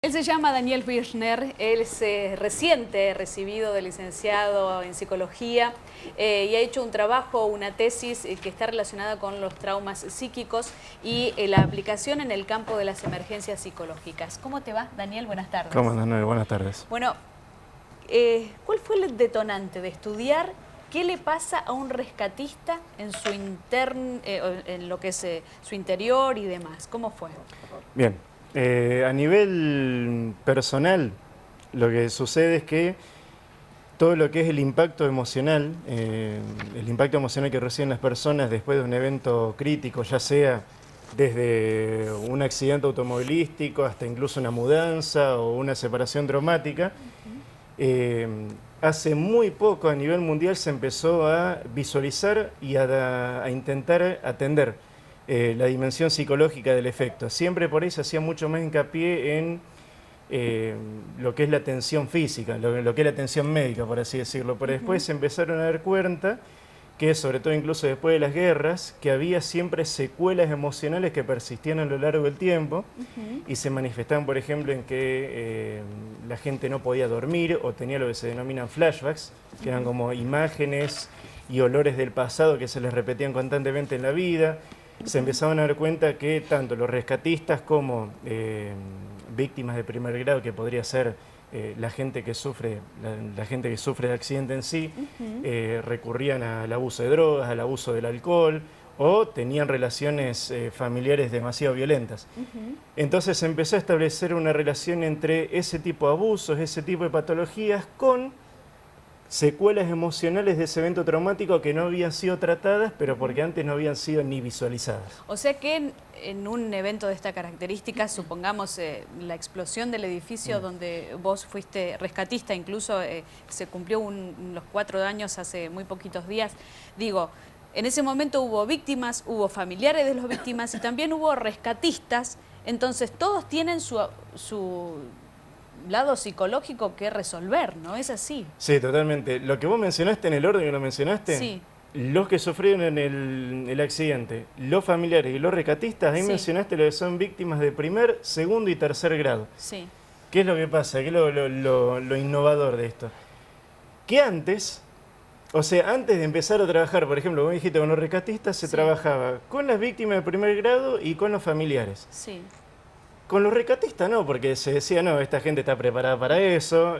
Él se llama Daniel Birchner, él es reciente recibido de licenciado en psicología y ha hecho un trabajo, una tesis que está relacionada con los traumas psíquicos y la aplicación en el campo de las emergencias psicológicas. ¿Cómo te va, Daniel? Buenas tardes. ¿Cómo andas, Noel? Buenas tardes. Bueno, ¿cuál fue el detonante de estudiar qué le pasa a un rescatista en su en lo que es su interior y demás? ¿Cómo fue? Bien. A nivel personal, lo que sucede es que todo lo que es el impacto emocional que reciben las personas después de un evento crítico, ya sea desde un accidente automovilístico hasta incluso una mudanza o una separación traumática, hace muy poco a nivel mundial se empezó a visualizar y a intentar atender la dimensión psicológica del efecto. Siempre por ahí se hacía mucho más hincapié en lo que es la atención física, lo que es la atención médica, por así decirlo. Pero después se empezaron a dar cuenta que, sobre todo incluso después de las guerras, que había siempre secuelas emocionales que persistían a lo largo del tiempo y se manifestaban, por ejemplo, en que la gente no podía dormir o tenía lo que se denominan flashbacks, que eran como imágenes y olores del pasado que se les repetían constantemente en la vida. Se empezaban a dar cuenta que tanto los rescatistas como víctimas de primer grado, que podría ser la gente que sufre de accidente en sí, recurrían al abuso de drogas, al abuso del alcohol o tenían relaciones familiares demasiado violentas. Entonces se empezó a establecer una relación entre ese tipo de abusos, ese tipo de patologías con secuelas emocionales de ese evento traumático que no habían sido tratadas, pero porque antes no habían sido ni visualizadas. O sea que en un evento de esta característica, supongamos la explosión del edificio donde vos fuiste rescatista, incluso se cumplió los 4 años hace muy poquitos días, digo, en ese momento hubo víctimas, hubo familiares de las víctimas y también hubo rescatistas, entonces todos tienen su lado psicológico que resolver, ¿no? Es así. Sí, totalmente. Lo que vos mencionaste en el orden que lo mencionaste, sí. Los que sufrieron en el accidente, los familiares y los rescatistas, ahí mencionaste lo que son víctimas de primer, segundo y tercer grado. Sí. ¿Qué es lo que pasa? ¿Qué es lo innovador de esto? Que antes, o sea, antes de empezar a trabajar, por ejemplo, como dijiste, con los rescatistas se trabajaba con las víctimas de primer grado y con los familiares. Sí. Con los rescatistas no, porque se decía, no, esta gente está preparada para eso,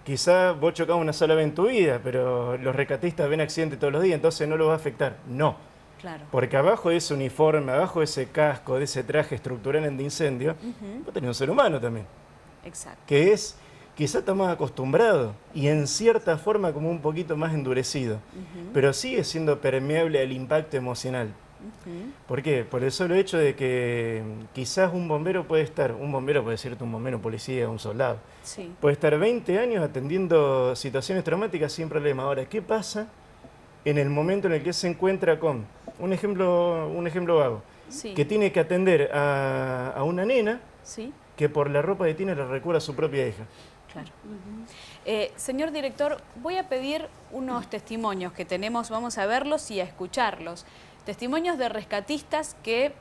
quizá vos chocás una sola vez en tu vida, pero los rescatistas ven accidentes todos los días, entonces no lo va a afectar. No, claro. Porque abajo de ese uniforme, abajo de ese casco, de ese traje estructural de incendio, vos tenés un ser humano también. Exacto. Que es, quizá está más acostumbrado y en cierta forma como un poquito más endurecido, pero sigue siendo permeable al impacto emocional. ¿Por qué? Por el solo hecho de que quizás un bombero puede decirte un bombero, un policía, un soldado, puede estar 20 años atendiendo situaciones traumáticas sin problema. Ahora, ¿qué pasa en el momento en el que se encuentra con, un ejemplo vago, que tiene que atender a una nena que por la ropa que tiene le recuerda a su propia hija? Claro. Señor director, voy a pedir unos testimonios que tenemos, vamos a verlos y a escucharlos. Testimonios de rescatistas que,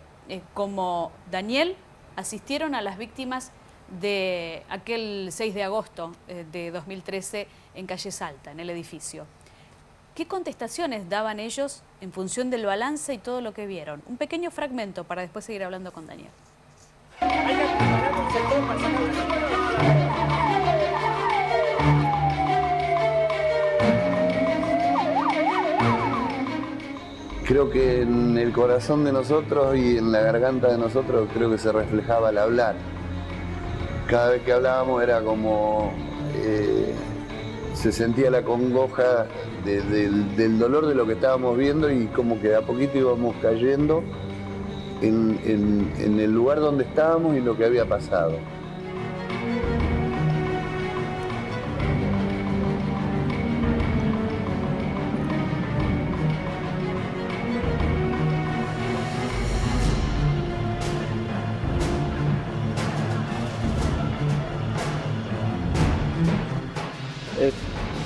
como Daniel, asistieron a las víctimas de aquel 6 de agosto de 2013 en Calle Salta, en el edificio. ¿Qué contestaciones daban ellos en función del balance y todo lo que vieron? Un pequeño fragmento para después seguir hablando con Daniel. Creo que en el corazón de nosotros y en la garganta de nosotros creo que se reflejaba al hablar. Cada vez que hablábamos era como se sentía la congoja del dolor de lo que estábamos viendo y como que de a poquito íbamos cayendo en el lugar donde estábamos y lo que había pasado.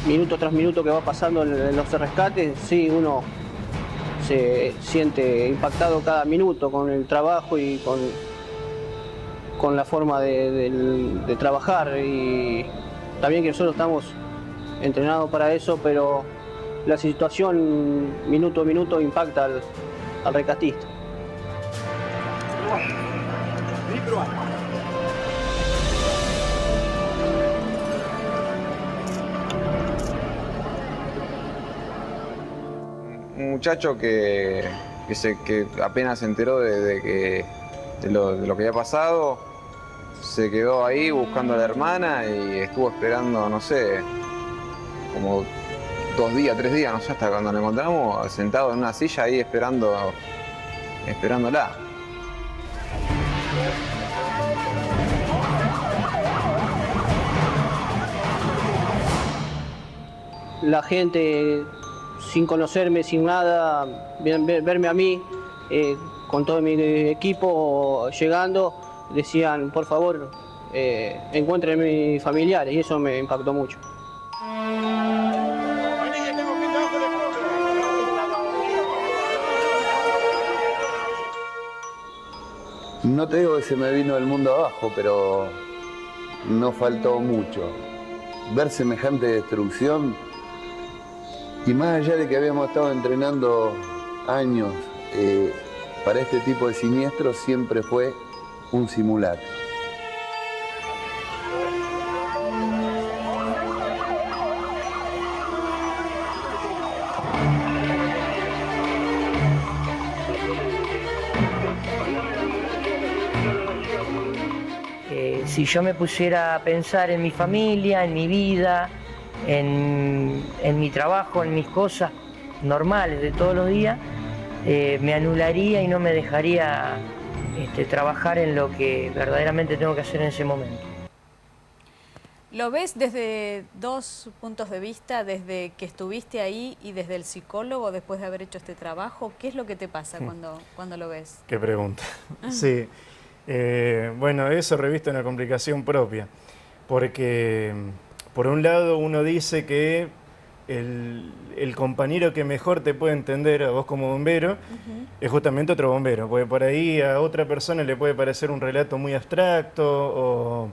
Minuto tras minuto que va pasando en los rescates, sí, uno se siente impactado cada minuto con el trabajo y con la forma de trabajar, y también que nosotros estamos entrenados para eso, pero la situación minuto a minuto impacta al rescatista. Un muchacho que apenas se enteró de lo que había pasado, se quedó ahí buscando a la hermana y estuvo esperando, no sé, como 2 días, 3 días, no sé, hasta cuando nos encontramos, sentado en una silla ahí esperándola. La gente, sin conocerme, sin nada, verme a mí, con todo mi equipo llegando, decían, por favor, encuentren a mis familiares, y eso me impactó mucho. No te digo que se me vino el mundo abajo, pero no faltó mucho. Ver semejante destrucción, y más allá de que habíamos estado entrenando años para este tipo de siniestros, siempre fue un simulacro. Si yo me pusiera a pensar en mi familia, en mi vida, en mi trabajo, en mis cosas normales de todos los días, me anularía y no me dejaría trabajar en lo que verdaderamente tengo que hacer en ese momento. ¿Lo ves desde 2 puntos de vista, desde que estuviste ahí y desde el psicólogo después de haber hecho este trabajo? ¿Qué es lo que te pasa cuando lo ves? Qué pregunta. Sí. Bueno, eso reviste una complicación propia, porque por un lado uno dice que el compañero que mejor te puede entender a vos como bombero es justamente otro bombero, porque por ahí a otra persona le puede parecer un relato muy abstracto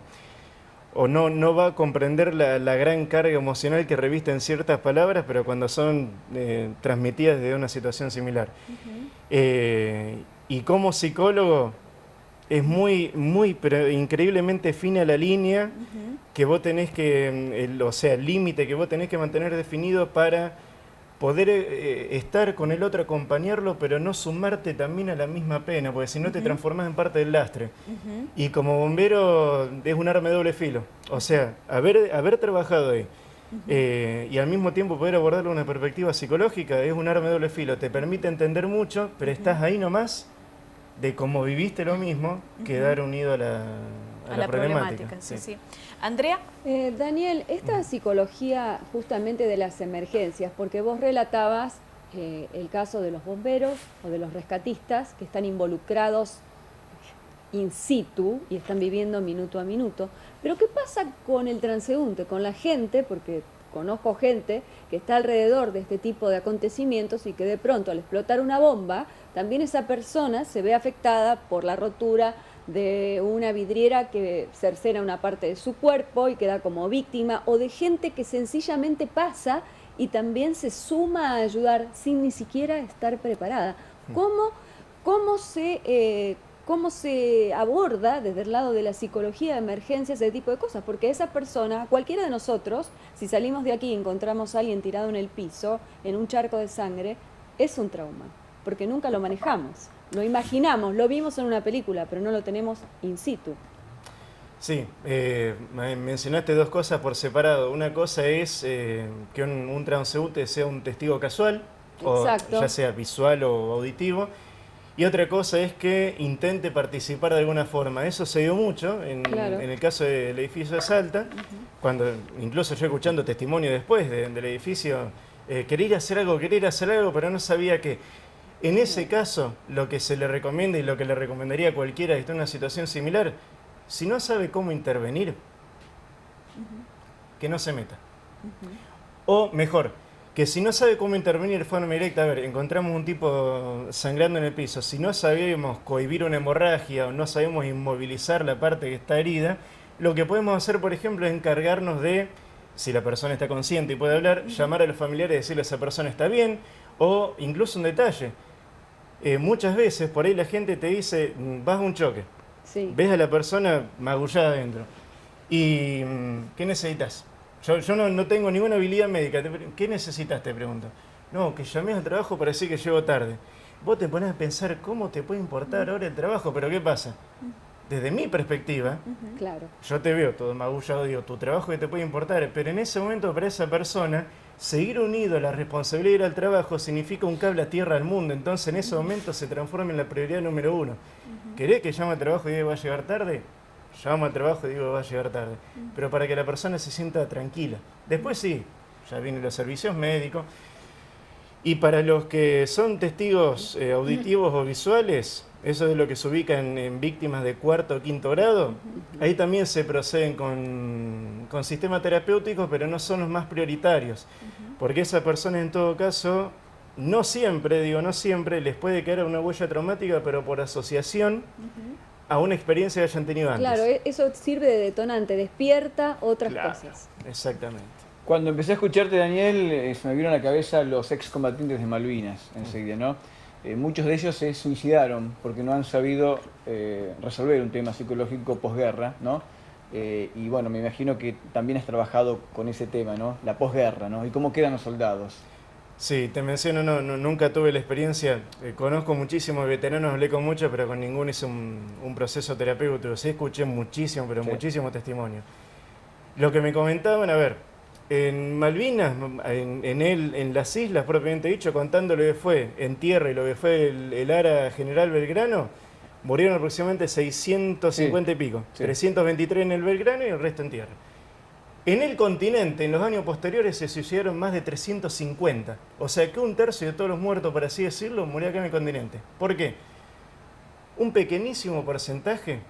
o no va a comprender la gran carga emocional que revisten ciertas palabras, pero cuando son transmitidas desde una situación similar. Y como psicólogo es pero increíblemente fina la línea que vos tenés que, el límite que vos tenés que mantener definido para poder estar con el otro, acompañarlo, pero no sumarte también a la misma pena, porque si no te transformás en parte del lastre. Y como bombero es un arma de doble filo. O sea, haber trabajado ahí y al mismo tiempo poder abordarlo de una perspectiva psicológica es un arma de doble filo. Te permite entender mucho, pero estás ahí nomás de cómo viviste lo mismo, quedar unido a la problemática. Sí, sí. Andrea. Daniel, esta psicología justamente de las emergencias, porque vos relatabas el caso de los bomberos o de los rescatistas que están involucrados in situ y están viviendo minuto a minuto, pero ¿qué pasa con el transeúnte, con la gente? Porque conozco gente que está alrededor de este tipo de acontecimientos y que de pronto al explotar una bomba, también esa persona se ve afectada por la rotura de una vidriera que cercena una parte de su cuerpo y queda como víctima, o de gente que sencillamente pasa y también se suma a ayudar sin ni siquiera estar preparada. ¿Cómo se aborda desde el lado de la psicología de emergencia ese tipo de cosas? Porque esa persona, cualquiera de nosotros, si salimos de aquí y encontramos a alguien tirado en el piso, en un charco de sangre, es un trauma, porque nunca lo manejamos. Lo imaginamos, lo vimos en una película, pero no lo tenemos in situ. Sí, mencionaste 2 cosas por separado. Una cosa es que un transeúnte sea un testigo casual, o ya sea visual o auditivo. Y otra cosa es que intente participar de alguna forma. Eso se dio mucho en el caso del edificio de Salta, cuando incluso yo escuchando testimonio después del edificio, quería ir a hacer algo, pero no sabía qué. En ese caso, lo que se le recomienda y lo que le recomendaría a cualquiera que esté en una situación similar, si no sabe cómo intervenir, que no se meta. O mejor, que si no sabe cómo intervenir de forma directa, a ver, encontramos un tipo sangrando en el piso, si no sabemos cohibir una hemorragia o no sabemos inmovilizar la parte que está herida, lo que podemos hacer, por ejemplo, es encargarnos de, si la persona está consciente y puede hablar, llamar a los familiares y decirle a esa persona está bien, o incluso un detalle. Muchas veces por ahí la gente te dice, vas a un choque, Sí. ves a la persona magullada adentro, y ¿qué necesitas? Yo no tengo ninguna habilidad médica. ¿Qué necesitas? Te pregunto. No, que llames al trabajo para decir que llego tarde. Vos te pones a pensar cómo te puede importar ahora el trabajo, pero ¿qué pasa? Desde mi perspectiva, Claro. yo te veo todo magullado, digo, tu trabajo que te puede importar, pero en ese momento para esa persona, seguir unido a la responsabilidad de ir al trabajo significa un cable a tierra al mundo, entonces en ese momento se transforma en la prioridad número 1. ¿Querés que llame al trabajo y diga que va a llegar tarde? Llamo al trabajo y digo que va a llegar tarde. Pero para que la persona se sienta tranquila. Después sí, ya vienen los servicios médicos. Y para los que son testigos auditivos o visuales, eso es lo que se ubica en víctimas de 4º o 5º grado, ahí también se proceden con sistemas terapéuticos, pero no son los más prioritarios. Porque esas personas en todo caso, no siempre les puede quedar una huella traumática, pero por asociación a una experiencia que hayan tenido antes. Claro, eso sirve de detonante, despierta otras Claro, cosas. exactamente. Cuando empecé a escucharte, Daniel, se me vieron a la cabeza los excombatientes de Malvinas enseguida, ¿no? Muchos de ellos se suicidaron porque no han sabido resolver un tema psicológico posguerra, ¿no? Y bueno, me imagino que también has trabajado con ese tema, ¿no? La posguerra, ¿no? Y cómo quedan los soldados. Sí, te menciono, nunca tuve la experiencia, conozco muchísimos veteranos, hablé con muchos, pero con ninguno hice un proceso terapéutico. Sí escuché muchísimo, pero muchísimos testimonios. Lo que me comentaban, a ver, en Malvinas, en las islas propiamente dicho, contando lo que fue en tierra y lo que fue el ARA General Belgrano, murieron aproximadamente 650 y pico, 323 en el Belgrano y el resto en tierra. En el continente, en los años posteriores, se suicidaron más de 350. O sea que 1/3 de todos los muertos, por así decirlo, murió acá en el continente. ¿Por qué? Un pequeñísimo porcentaje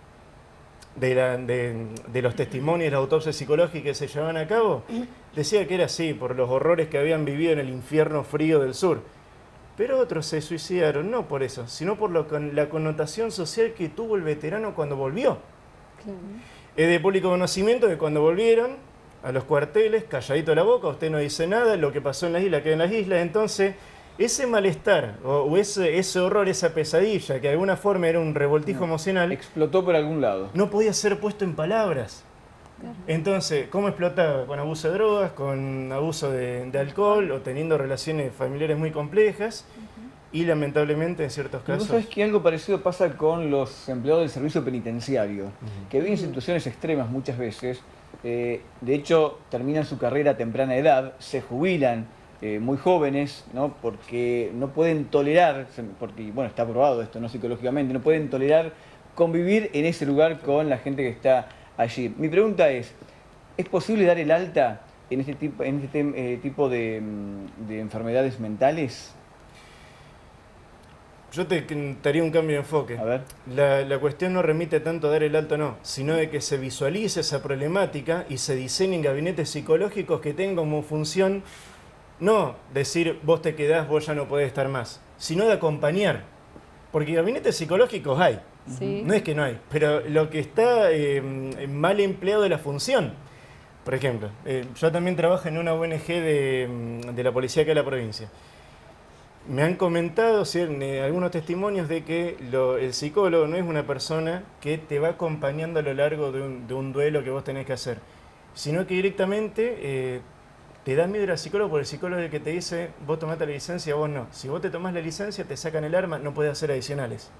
de los testimonios de la autopsia psicológica que se llevaban a cabo decía que era así, por los horrores que habían vivido en el infierno frío del sur. Pero otros se suicidaron no por eso, sino por la connotación social que tuvo el veterano cuando volvió. Claro. Es de público conocimiento que cuando volvieron a los cuarteles, calladito la boca, usted no dice nada, lo que pasó en las islas queda en las islas. Entonces, ese malestar o ese horror, esa pesadilla, que de alguna forma era un revoltijo emocional, explotó por algún lado. No podía ser puesto en palabras. Claro. Entonces, ¿cómo explotaba? Con abuso de drogas, con abuso de alcohol o teniendo relaciones familiares muy complejas. Y lamentablemente en ciertos casos... ¿Vos sabés que algo parecido pasa con los empleados del servicio penitenciario? Que viven situaciones extremas muchas veces. De hecho, terminan su carrera a temprana edad, se jubilan muy jóvenes, ¿no? Porque no pueden tolerar, porque bueno, está probado esto, ¿no? Psicológicamente, no pueden tolerar convivir en ese lugar con la gente que está allí. Mi pregunta es posible dar el alta en este tipo de enfermedades mentales? Yo te haría un cambio de enfoque. A ver. La cuestión no remite tanto a dar el alto no, sino de que se visualice esa problemática y se diseñen gabinetes psicológicos que tengan como función no decir vos te quedás, vos ya no podés estar más, sino de acompañar. Porque gabinetes psicológicos hay, no es que no hay, pero lo que está mal empleado es la función. Por ejemplo, yo también trabajo en una ONG de la policía acá de la provincia. Me han comentado algunos testimonios de que el psicólogo no es una persona que te va acompañando a lo largo de un duelo que vos tenés que hacer, sino que directamente te da miedo al psicólogo, porque el psicólogo es el que te dice, vos tomate la licencia, vos no. Si vos te tomás la licencia, te sacan el arma, no podés hacer adicionales.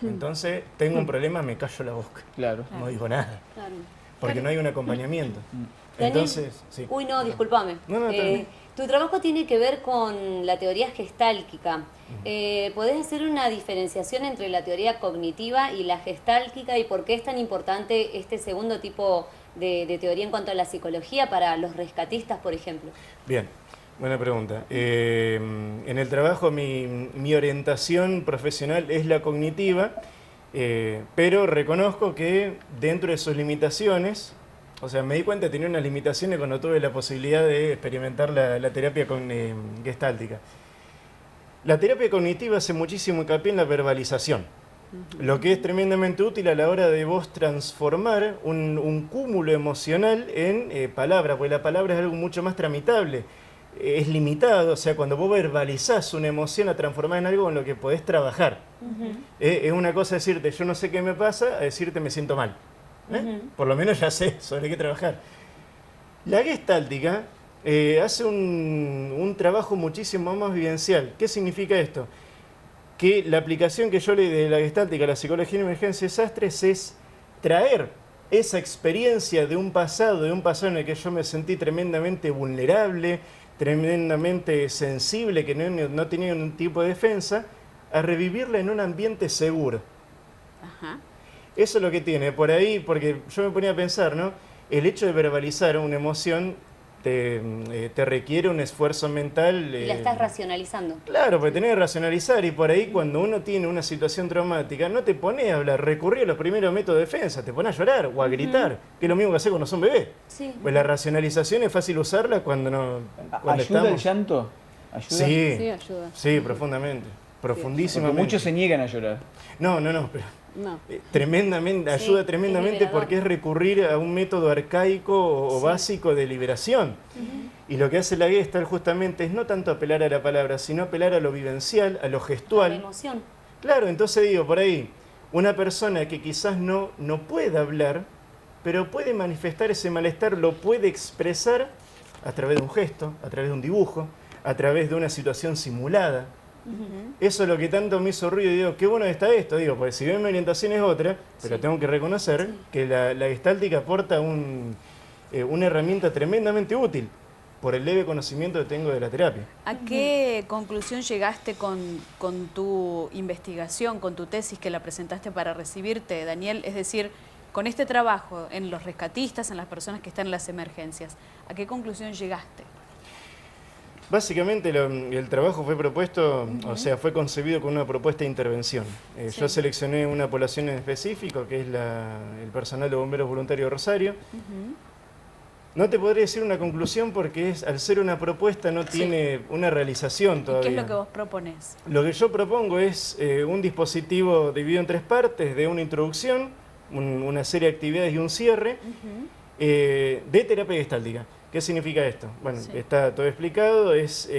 Entonces, tengo un problema, me callo la boca. Claro. No digo nada. Claro. Porque no hay un acompañamiento. Daniel, Entonces, sí. Uy, no, discúlpame. No, tu trabajo tiene que ver con la teoría gestálquica. ¿Podés hacer una diferenciación entre la teoría cognitiva y la gestálquica y por qué es tan importante este segundo tipo de teoría en cuanto a la psicología para los rescatistas, por ejemplo? Bien, buena pregunta. En el trabajo mi orientación profesional es la cognitiva, pero reconozco que dentro de sus limitaciones O sea, me di cuenta que tenía unas limitaciones cuando tuve la posibilidad de experimentar la terapia gestáltica. La terapia cognitiva hace muchísimo hincapié en la verbalización, lo que es tremendamente útil a la hora de vos transformar un cúmulo emocional en palabra, porque la palabra es algo mucho más tramitable, es limitado, o sea, cuando vos verbalizás una emoción a transformar en algo con lo que podés trabajar. Es una cosa decirte, yo no sé qué me pasa, a decirte, me siento mal. Por lo menos ya sé sobre qué trabajar. La gestáltica hace un trabajo muchísimo más vivencial. ¿Qué significa esto? Que la aplicación que yo le de la gestáltica a la psicología de emergencia de desastres es traer esa experiencia de un pasado en el que yo me sentí tremendamente vulnerable, tremendamente sensible, que no tenía ningún tipo de defensa, a revivirla en un ambiente seguro. Ajá. Eso es lo que tiene por ahí, porque yo me ponía a pensar, ¿no? El hecho de verbalizar una emoción te requiere un esfuerzo mental. Y la estás racionalizando. Claro, porque tenés que racionalizar, y por ahí cuando uno tiene una situación traumática, no te pones a hablar, recurrir a los primeros métodos de defensa, te pones a llorar o a gritar, que es lo mismo que hacer cuando son bebés. Sí. Pues la racionalización es fácil usarla cuando no... Cuando ¿Ayuda el llanto? ¿Ayuda? Sí, Sí, ayuda. sí, profundamente, profundísimamente. Porque muchos se niegan a llorar. No, pero... No. Tremendamente, Sí, ayuda es tremendamente liberador. porque es recurrir a un método arcaico o básico de liberación. Y lo que hace la Gestalt justamente es no tanto apelar a la palabra, sino apelar a lo vivencial, a lo gestual. La emoción. Claro, entonces digo, por ahí, una persona que quizás no pueda hablar, pero puede manifestar ese malestar, lo puede expresar a través de un gesto, a través de un dibujo, a través de una situación simulada. Eso es lo que tanto me hizo ruido, y digo, qué bueno está esto, digo, porque si bien mi orientación es otra, pero tengo que reconocer que la gestáltica aporta una herramienta tremendamente útil por el leve conocimiento que tengo de la terapia. ¿A qué conclusión llegaste con tu investigación, con tu tesis que la presentaste para recibirte, Daniel? Es decir, con este trabajo en los rescatistas, en las personas que están en las emergencias, ¿a qué conclusión llegaste? Básicamente el trabajo fue propuesto, o sea, fue concebido con una propuesta de intervención. Yo seleccioné una población en específico, que es el personal de bomberos voluntarios de Rosario. No te podría decir una conclusión porque al ser una propuesta no tiene una realización todavía. ¿Y qué es lo que vos proponés? Lo que yo propongo es un dispositivo dividido en 3 partes, de una introducción, una serie de actividades y un cierre, de terapia gestáltica. ¿Qué significa esto? Bueno, está todo explicado, es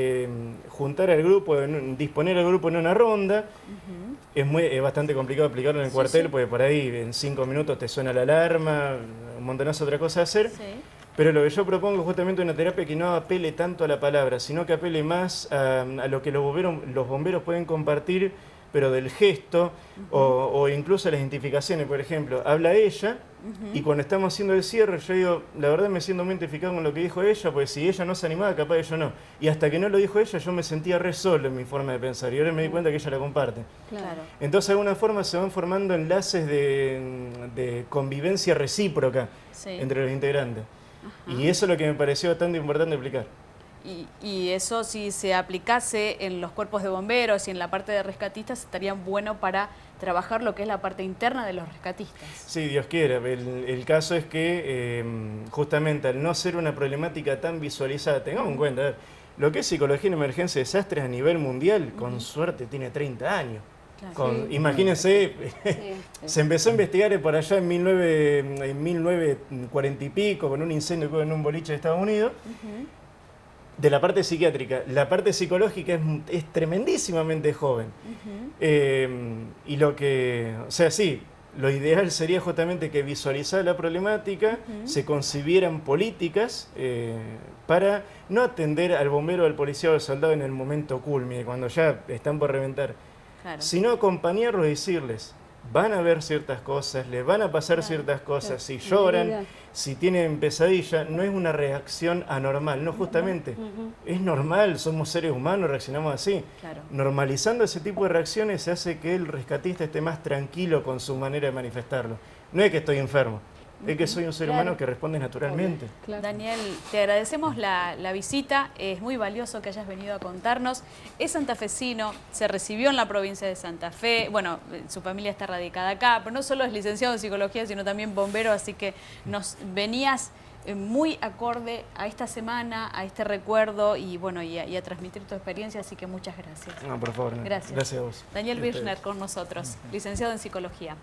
juntar al grupo, disponer al grupo en una ronda. Es bastante complicado aplicarlo en el cuartel, porque por ahí en 5 minutos te suena la alarma, un montonazo de otra cosa a hacer. Pero lo que yo propongo es justamente una terapia que no apele tanto a la palabra, sino que apele más a lo que los bomberos pueden compartir, pero del gesto, o incluso las identificaciones. Por ejemplo, habla ella, y cuando estamos haciendo el cierre, yo digo, la verdad me siento muy identificado con lo que dijo ella, porque si ella no se animaba, capaz yo no. Y hasta que no lo dijo ella, yo me sentía re solo en mi forma de pensar, y ahora me di cuenta que ella la comparte. Claro. Entonces, de alguna forma se van formando enlaces de convivencia recíproca entre los integrantes. Y eso es lo que me pareció bastante importante explicar. Y eso, si se aplicase en los cuerpos de bomberos y en la parte de rescatistas, estaría bueno para trabajar lo que es la parte interna de los rescatistas. Sí, Dios quiera. El caso es que justamente al no ser una problemática tan visualizada, tengamos en cuenta, lo que es psicología en emergencia de desastres a nivel mundial, con suerte tiene 30 años. Claro. Imagínense, se empezó a investigar por allá en 1940 y pico, con un incendio que hubo en un boliche de Estados Unidos. De la parte psiquiátrica. La parte psicológica es tremendísimamente joven. Y lo ideal sería justamente que visualizar la problemática, se concibieran políticas para no atender al bombero, al policía o al soldado en el momento culmine, cuando ya están por reventar, sino acompañarlos y decirles, van a ver ciertas cosas, les van a pasar ciertas cosas, si lloran, si tienen pesadilla, no es una reacción anormal, no, justamente, es normal, somos seres humanos, reaccionamos así. Normalizando ese tipo de reacciones se hace que el rescatista esté más tranquilo con su manera de manifestarlo. No es que estoy enfermo, Es que soy un ser humano que responde naturalmente. Claro. Daniel, te agradecemos la visita, es muy valioso que hayas venido a contarnos. Es santafesino, se recibió en la provincia de Santa Fe, bueno, su familia está radicada acá, pero no solo es licenciado en psicología, sino también bombero, así que nos venías muy acorde a esta semana, a este recuerdo y bueno, y a transmitir tu experiencia, así que muchas gracias. No, por favor. Gracias. Gracias a vos. Daniel Birchner con nosotros, licenciado en psicología.